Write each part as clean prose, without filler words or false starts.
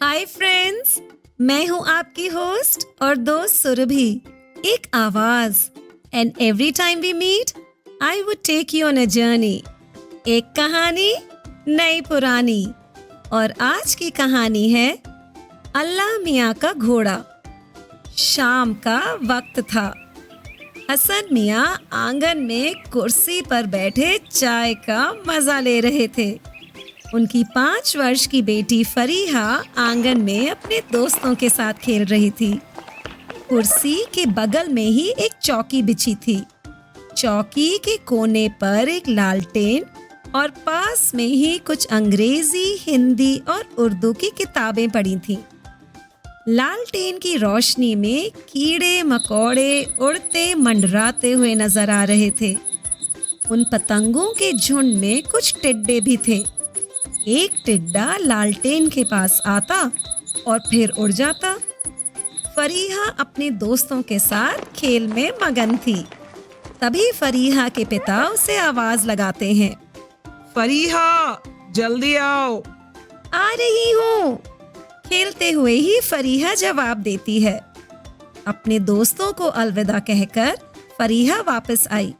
Hi friends, मैं हूं आपकी होस्ट और दोस्त सुरभि। एक आवाज and every time we meet I would take you on a journey. एक कहानी नई पुरानी। और आज की कहानी है अल्लाह मियाँ का घोड़ा। शाम का वक्त था। हसन मियाँ आंगन में कुर्सी पर बैठे चाय का मजा ले रहे थे। उनकी 5 वर्ष की बेटी फरीहा आंगन में अपने दोस्तों के साथ खेल रही थी। कुर्सी के बगल में ही एक चौकी बिछी थी। चौकी के कोने पर एक लालटेन और पास में ही कुछ अंग्रेजी, हिंदी और उर्दू की किताबें पड़ी थीं। लालटेन की रोशनी में कीड़े मकोड़े उड़ते मंडराते हुए नजर आ रहे थे। उन पतंगों के झुंड में कुछ टिड्डे भी थे। एक टिड्डा लालटेन के पास आता और फिर उड़ जाता। फरीहा अपने दोस्तों के साथ खेल में मगन थी। तभी फरीहा के पिता उसे आवाज लगाते हैं, फरीहा, जल्दी आओ। आ रही हूँ। खेलते हुए ही फरीहा जवाब देती है। अपने दोस्तों को अलविदा कहकर फरीहा वापस आई।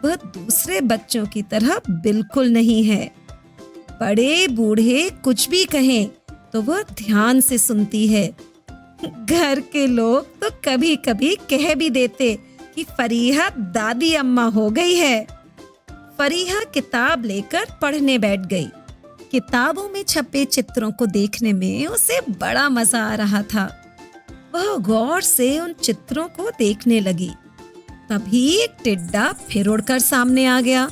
वह दूसरे बच्चों की तरह बिल्कुल नहीं है। बड़े बूढ़े कुछ भी कहें तो वह ध्यान से सुनती है। घर के लोग तो कभी कभी कह भी देते कि फरीहा दादी अम्मा हो गई है। फरीहा किताब लेकर पढ़ने बैठ गई। किताबों में छपे चित्रों को देखने में उसे बड़ा मजा आ रहा था। वह गौर से उन चित्रों को देखने लगी। तभी एक टिड्डा फिर उड़कर सामने आ गया।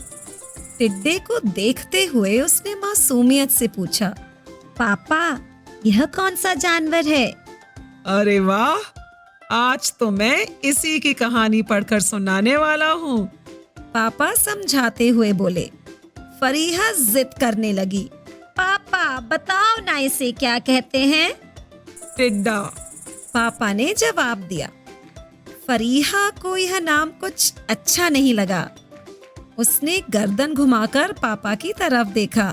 टिड्डे को देखते हुए उसने मासूमियत से पूछा, पापा, यह कौन सा जानवर है? अरे वाह, आज तो मैं इसी की कहानी पढ़कर सुनाने वाला हूँ। पापा समझाते हुए बोले। फरीहा जिद करने लगी, पापा बताओ ना, इसे क्या कहते हैं? टिड्डा। पापा ने जवाब दिया। फरीहा को यह नाम कुछ अच्छा नहीं लगा। उसने गर्दन घुमाकर पापा की तरफ देखा।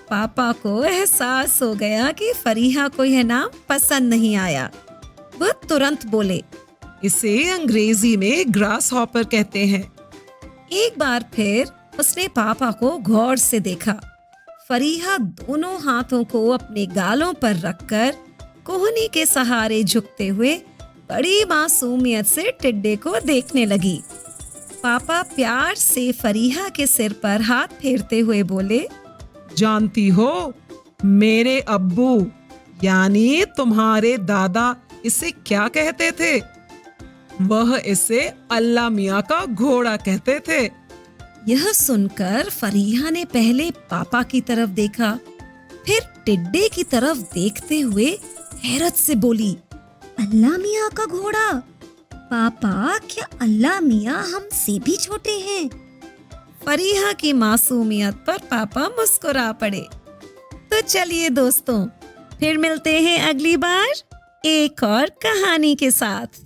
पापा को एहसास हो गया कि फरीहा को यह नाम पसंद नहीं आया। वह तुरंत बोले, इसे अंग्रेजी में ग्रास हॉपर कहते हैं। एक बार फिर उसने पापा को गौर से देखा। फरीहा दोनों हाथों को अपने गालों पर रखकर कोहनी के सहारे झुकते हुए बड़ी मासूमियत से टिड्डे को देखने लगी। पापा प्यार से फरीहा के सिर पर हाथ फेरते हुए बोले, जानती हो, मेरे अब्बू यानी तुम्हारे दादा इसे क्या कहते थे? वह इसे अल्लाह मियाँ का घोड़ा कहते थे। यह सुनकर फरीहा ने पहले पापा की तरफ देखा, फिर टिड्डे की तरफ देखते हुए हैरत से बोली, अल्लाह मियाँ का घोड़ा? पापा, क्या अल्लाह मियाँ हमसे भी छोटे हैं? फरीहा की मासूमियत पर पापा मुस्कुरा पड़े। तो चलिए दोस्तों, फिर मिलते हैं अगली बार एक और कहानी के साथ।